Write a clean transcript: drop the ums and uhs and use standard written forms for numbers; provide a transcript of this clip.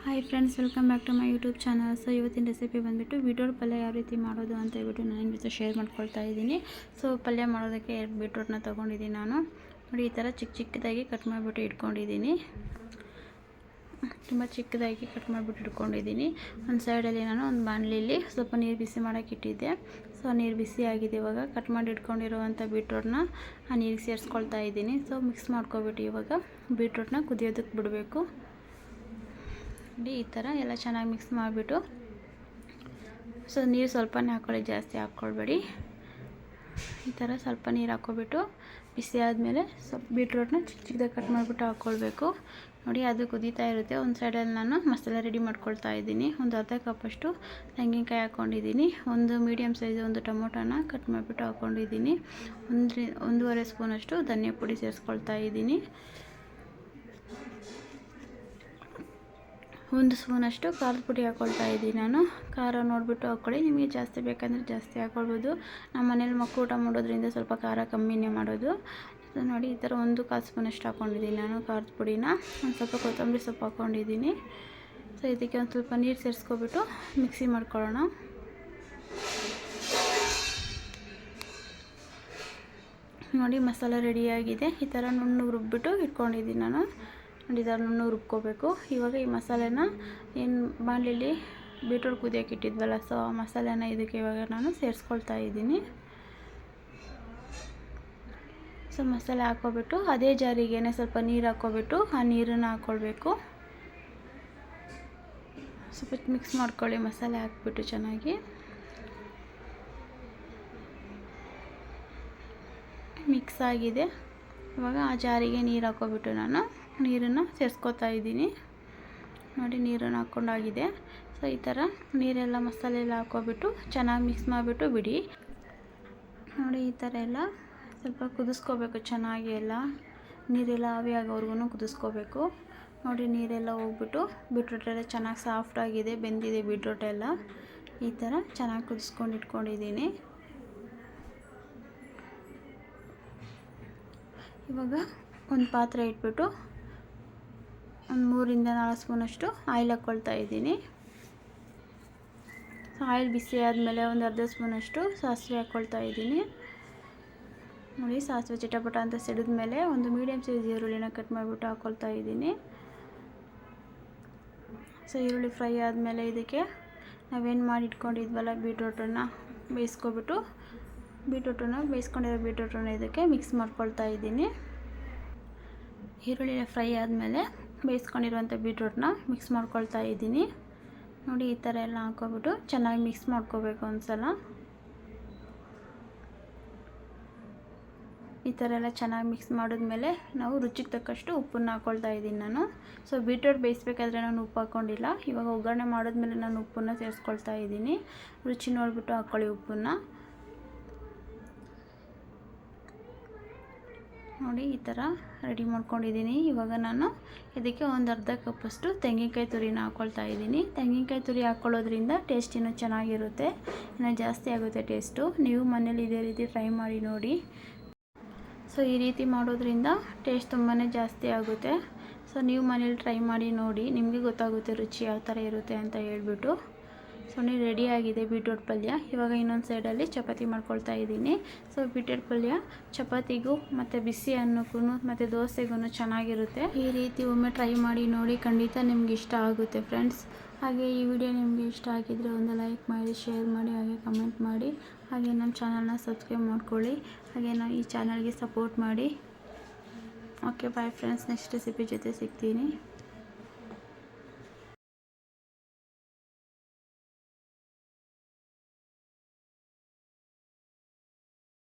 Hi friends, welcome back to my YouTube channel. So ಇವತ್ತಿನ recipe ಬಂದುಬಿಟ್ಟು beetroot ಪಲ್ಯ ಯಾವ ರೀತಿ ಮಾಡೋದು ಅಂತ ಹೇಳ್ಬಿಟ್ಟು ನಾನು ನಿಮ್ಮ ಜೊತೆ ಶೇರ್ ಮಾಡ್ಕೊಳ್ತಾ ಇದ್ದೀನಿ. ಸೊ ಪಲ್ಯ ಮಾಡೋದಕ್ಕೆ 2 ಬೀಟ್ರೂಟ್ನ ತೊಗೊಂಡಿದ್ದೀನಿ ನಾನು. ನೋಡಿ, ಈ ಥರ ಚಿಕ್ಕದಾಗಿ ಕಟ್ ಮಾಡಿಬಿಟ್ಟು ಇಟ್ಕೊಂಡಿದ್ದೀನಿ. ತುಂಬ ಚಿಕ್ಕದಾಗಿ ಕಟ್ ಮಾಡಿಬಿಟ್ಟು ಇಟ್ಕೊಂಡಿದ್ದೀನಿ. ಒಂದು ಸೈಡಲ್ಲಿ ನಾನು ಒಂದು ಬಾಣಲಿಲಿ ಸ್ವಲ್ಪ ನೀರು ಬಿಸಿ ಮಾಡೋಕ್ಕೆ ಇಟ್ಟಿದ್ದೆ. ಸೊ ನೀರು ಬಿಸಿ ಆಗಿದೆ. ಇವಾಗ ಕಟ್ ಮಾಡಿ ಇಟ್ಕೊಂಡಿರುವಂಥ ಬೀಟ್ರೂಟ್ನ ಆ ನೀರಿಗೆ ಸೇರಿಸ್ಕೊಳ್ತಾ ಇದ್ದೀನಿ. ಸೊ ಮಿಕ್ಸ್ ಮಾಡ್ಕೊಬಿಟ್ಟು ಇವಾಗ ಬೀಟ್ರೂಟ್ನ ಕುದಿಯೋದಕ್ಕೆ ಬಿಡಬೇಕು. ಈ ಥರ ಎಲ್ಲ ಚೆನ್ನಾಗಿ ಮಿಕ್ಸ್ ಮಾಡಿಬಿಟ್ಟು, ಸೊ ನೀರು ಸ್ವಲ್ಪನೇ ಹಾಕ್ಕೊಳ್ಳಿ, ಜಾಸ್ತಿ ಹಾಕ್ಕೊಳ್ಬೇಡಿ. ಈ ಥರ ಸ್ವಲ್ಪ ನೀರು ಹಾಕ್ಕೊಬಿಟ್ಟು ಬಿಸಿ ಆದಮೇಲೆ ಸ್ವಲ್ಪ ಬೀಟ್ರೂಟ್ನ ಚಿಕ್ಕದಾಗಿ ಕಟ್ ಮಾಡಿಬಿಟ್ಟು ಹಾಕ್ಕೊಳ್ಬೇಕು. ನೋಡಿ, ಅದು ಕುದೀತಾ ಇರುತ್ತೆ. ಒಂದು ಸೈಡಲ್ಲಿ ನಾನು ಮಸಾಲೆ ರೆಡಿ ಮಾಡ್ಕೊಳ್ತಾ ಇದ್ದೀನಿ. ಒಂದು ಅರ್ಧ ಕಪ್ಪಷ್ಟು ತೆಂಗಿನಕಾಯಿ ಹಾಕ್ಕೊಂಡಿದ್ದೀನಿ. ಒಂದು ಮೀಡಿಯಮ್ ಸೈಜ್ ಒಂದು ಟೊಮೊಟೊನ ಕಟ್ ಮಾಡಿಬಿಟ್ಟು ಹಾಕ್ಕೊಂಡಿದ್ದೀನಿ. 1.5 ಸ್ಪೂನಷ್ಟು ಧನಿಯಾ ಪುಡಿ ಸೇರಿಸ್ಕೊಳ್ತಾ ಇದ್ದೀನಿ. 1 ಸ್ಪೂನಷ್ಟು ಖಾರದ ಪುಡಿ ಹಾಕ್ಕೊಳ್ತಾ ಇದ್ದೀನಿ ನಾನು. ಖಾರ ನೋಡಿಬಿಟ್ಟು ಹಾಕ್ಕೊಳ್ಳಿ, ನಿಮಗೆ ಜಾಸ್ತಿ ಬೇಕಂದರೆ ಜಾಸ್ತಿ ಹಾಕ್ಕೊಳ್ಬೋದು. ನಮ್ಮ ಮನೇಲಿ ಮಕ್ಕಳು ಊಟ ಮಾಡೋದ್ರಿಂದ ಸ್ವಲ್ಪ ಖಾರ ಕಮ್ಮಿನೇ ಮಾಡೋದು. ಸೊ ನೋಡಿ, ಈ ಥರ 1/4 ಸ್ಪೂನಷ್ಟು ಹಾಕ್ಕೊಂಡಿದ್ದೀನಿ ನಾನು ಖಾರದ ಪುಡಿನ. ಒಂದು ಸ್ವಲ್ಪ ಕೊತ್ತಂಬರಿ ಸೊಪ್ಪು ಹಾಕ್ಕೊಂಡಿದ್ದೀನಿ. ಸೊ ಇದಕ್ಕೆ ಒಂದು ಸ್ವಲ್ಪ ನೀರು ಸೇರಿಸ್ಕೊಬಿಟ್ಟು ಮಿಕ್ಸಿ ಮಾಡ್ಕೊಳ್ಳೋಣ. ನೋಡಿ, ಮಸಾಲೆ ರೆಡಿಯಾಗಿದೆ. ಈ ಥರ ನುಣ್ಣಗೆ ರುಬ್ಬಿಟ್ಟು ಇಟ್ಕೊಂಡಿದ್ದೀನಿ ನಾನು. ನೋಡಿ, ಇದನ್ನು ನುಣ್ಣಗೆ ರುಬ್ಕೋಬೇಕು. ಇವಾಗ ಈ ಮಸಾಲೆನ ಏನು ಬಾಣಲಿಲಿ ಬೀಟ್ರೂಟ್ ಕುದಿಯೋಕೆ ಇಟ್ಟಿದ್ವಲ್ಲ, ಸೊ ಆ ಮಸಾಲೆನ ಇದಕ್ಕೆ ಇವಾಗ ನಾನು ಸೇರಿಸ್ಕೊಳ್ತಾ ಇದ್ದೀನಿ. ಸೊ ಮಸಾಲೆ ಹಾಕ್ಕೊಬಿಟ್ಟು ಅದೇ ಜಾರಿಗೇ ಸ್ವಲ್ಪ ನೀರು ಹಾಕ್ಕೊಬಿಟ್ಟು ಆ ನೀರನ್ನು ಹಾಕ್ಕೊಳ್ಬೇಕು. ಸ್ವಲ್ಪ ಮಿಕ್ಸ್ ಮಾಡ್ಕೊಳ್ಳಿ ಮಸಾಲೆ ಹಾಕ್ಬಿಟ್ಟು ಚೆನ್ನಾಗಿ. ಮಿಕ್ಸ್ ಆಗಿದೆ. ಇವಾಗ ಆ ಜಾರಿಗೆ ನೀರು ಹಾಕ್ಕೊಬಿಟ್ಟು ನಾನು ನೀರನ್ನು ಸೇರಿಸ್ಕೊತಾ ಇದ್ದೀನಿ. ನೋಡಿ, ನೀರನ್ನು ಹಾಕ್ಕೊಂಡಾಗಿದೆ. ಸೊ ಈ ಥರ ನೀರೆಲ್ಲ ಮಸಾಲೆ ಎಲ್ಲ ಹಾಕ್ಕೊಬಿಟ್ಟು ಚೆನ್ನಾಗಿ ಮಿಕ್ಸ್ ಮಾಡಿಬಿಟ್ಟು ಬಿಡಿ. ನೋಡಿ, ಈ ಥರ ಎಲ್ಲ ಸ್ವಲ್ಪ ಕುದಿಸ್ಕೋಬೇಕು ಚೆನ್ನಾಗಿ. ಎಲ್ಲ ನೀರೆಲ್ಲ ಆವಿ ಆಗೋವರೆಗೂ ಕುದಿಸ್ಕೋಬೇಕು. ನೋಡಿ, ನೀರೆಲ್ಲ ಹೋಗ್ಬಿಟ್ಟು ಬೀಟ್ರೂಟ್ ಎಲ್ಲ ಚೆನ್ನಾಗಿ ಸಾಫ್ಟಾಗಿದೆ, ಬೆಂದಿದೆ ಬೀಟ್ರೂಟ್ ಎಲ್ಲ. ಈ ಥರ ಚೆನ್ನಾಗಿ ಕುದಿಸ್ಕೊಂಡು ಇಟ್ಕೊಂಡಿದ್ದೀನಿ. ಇವಾಗ ಒಂದು ಪಾತ್ರೆ ಇಟ್ಬಿಟ್ಟು ಒಂದು 3-4 ಸ್ಪೂನಷ್ಟು ಆಯಿಲ್ ಹಾಕ್ಕೊಳ್ತಾ ಇದ್ದೀನಿ. ಆಯಿಲ್ ಬಿಸಿ ಆದಮೇಲೆ ಒಂದು ಅರ್ಧ ಸ್ಪೂನಷ್ಟು ಸಾಸಿವೆ ಹಾಕ್ಕೊಳ್ತಾ ಇದ್ದೀನಿ. ನೋಡಿ, ಸಾಸಿವೆ ಚಿಟಪಟ ಅಂತ ಸಿಡಿದ ಮೇಲೆ ಒಂದು ಮೀಡಿಯಮ್ ಸೈಜ್ ಈರುಳ್ಳಿನ ಕಟ್ ಮಾಡಿಬಿಟ್ಟು ಹಾಕ್ಕೊಳ್ತಾ ಇದ್ದೀನಿ. ಸೊ ಈರುಳ್ಳಿ ಫ್ರೈ ಆದಮೇಲೆ ಇದಕ್ಕೆ ನಾವೇನು ಮಾಡಿ ಇಟ್ಕೊಂಡಿದ್ವಲ್ಲ ಬೀಟ್ರೂಟನ್ನು ಬೇಯಿಸ್ಕೊಂಡಿರೋ ಬೀಟ್ರೂಟನ್ನು ಇದಕ್ಕೆ ಮಿಕ್ಸ್ ಮಾಡ್ಕೊಳ್ತಾ ಇದ್ದೀನಿ. ಈರುಳ್ಳಿ ಫ್ರೈ ಆದಮೇಲೆ ಬೇಯಿಸ್ಕೊಂಡಿರುವಂಥ ಬೀಟ್ರೂಟ್ನ ಮಿಕ್ಸ್ ಮಾಡ್ಕೊಳ್ತಾ ಇದ್ದೀನಿ. ನೋಡಿ, ಈ ಥರ ಎಲ್ಲ ಹಾಕ್ಕೊಬಿಟ್ಟು ಚೆನ್ನಾಗಿ ಮಿಕ್ಸ್ ಮಾಡ್ಕೋಬೇಕು ಒಂದು ಸಲ. ಈ ಥರ ಎಲ್ಲ ಚೆನ್ನಾಗಿ ಮಿಕ್ಸ್ ಮಾಡಿದ್ಮೇಲೆ ನಾವು ರುಚಿಗೆ ತಕ್ಕಷ್ಟು ಉಪ್ಪನ್ನು ಹಾಕ್ಕೊಳ್ತಾ ಇದ್ದೀನಿ ನಾನು. ಸೊ ಬೀಟ್ರೂಟ್ ಬೇಯಿಸ್ಬೇಕಾದ್ರೆ ನಾನು ಉಪ್ಪು ಹಾಕ್ಕೊಂಡಿಲ್ಲ. ಇವಾಗ ಒಗ್ಗರಣೆ ಮಾಡಿದ್ಮೇಲೆ ನಾನು ಉಪ್ಪನ್ನು ಸೇರಿಸ್ಕೊಳ್ತಾ ಇದ್ದೀನಿ. ರುಚಿ ನೋಡಿಬಿಟ್ಟು ಹಾಕ್ಕೊಳ್ಳಿ ಉಪ್ಪನ್ನು. ನೋಡಿ, ಈ ಥರ ರೆಡಿ ಮಾಡ್ಕೊಂಡಿದ್ದೀನಿ. ಇವಾಗ ನಾನು ಇದಕ್ಕೆ ಒಂದು ಅರ್ಧ ಕಪ್ಪಷ್ಟು ತೆಂಗಿನಕಾಯಿ ತುರಿನ ಹಾಕ್ಕೊಳ್ತಾ ಇದ್ದೀನಿ. ತೆಂಗಿನಕಾಯಿ ತುರಿ ಹಾಕ್ಕೊಳ್ಳೋದ್ರಿಂದ ಟೇಸ್ಟ್ ಇನ್ನೂ ಚೆನ್ನಾಗಿರುತ್ತೆ, ಇನ್ನೂ ಜಾಸ್ತಿ ಆಗುತ್ತೆ ಟೇಸ್ಟು. ನೀವು ಮನೇಲಿ ಇದೇ ರೀತಿ ಟ್ರೈ ಮಾಡಿ ನೋಡಿ. ಸೊ ಈ ರೀತಿ ಮಾಡೋದ್ರಿಂದ ಟೇಸ್ಟ್ ತುಂಬಾ ಜಾಸ್ತಿ ಆಗುತ್ತೆ. ಸೊ ನೀವು ಮನೇಲಿ ಟ್ರೈ ಮಾಡಿ ನೋಡಿ, ನಿಮಗೆ ಗೊತ್ತಾಗುತ್ತೆ ರುಚಿ ಯಾವ ಥರ ಇರುತ್ತೆ ಅಂತ ಹೇಳ್ಬಿಟ್ಟು. ಸೊ ನೀವು ರೆಡಿಯಾಗಿದೆ ಬೀಟ್ರೂಟ್ ಪಲ್ಯ. ಇವಾಗ ಇನ್ನೊಂದು ಸೈಡಲ್ಲಿ ಚಪಾತಿ ಮಾಡ್ಕೊಳ್ತಾ ಇದ್ದೀನಿ. ಸೊ ಬೀಟ್ರೂಟ್ ಪಲ್ಯ ಚಪಾತಿಗೂ ಮತ್ತು ಬಿಸಿ ಅನ್ನಕ್ಕೂ ಮತ್ತು ದೋಸೆಗೂ ಚೆನ್ನಾಗಿರುತ್ತೆ. ಈ ರೀತಿ ಒಮ್ಮೆ ಟ್ರೈ ಮಾಡಿ ನೋಡಿ, ಖಂಡಿತ ನಿಮ್ಗೆ ಇಷ್ಟ ಆಗುತ್ತೆ ಫ್ರೆಂಡ್ಸ್. ಹಾಗೆ ಈ ವಿಡಿಯೋ ನಿಮಗೆ ಇಷ್ಟ ಆಗಿದ್ದರೆ ಒಂದು ಲೈಕ್ ಮಾಡಿ, ಶೇರ್ ಮಾಡಿ, ಹಾಗೆ ಕಮೆಂಟ್ ಮಾಡಿ, ಹಾಗೆ ನಮ್ಮ ಚಾನಲ್ನ ಸಬ್ಸ್ಕ್ರೈಬ್ ಮಾಡ್ಕೊಳ್ಳಿ. ಹಾಗೆ ಈ ಚಾನಲ್ಗೆ ಸಪೋರ್ಟ್ ಮಾಡಿ. Okay, bye friends. Next recipe ಜೊತೆ ಸಿಗ್ತೀನಿ.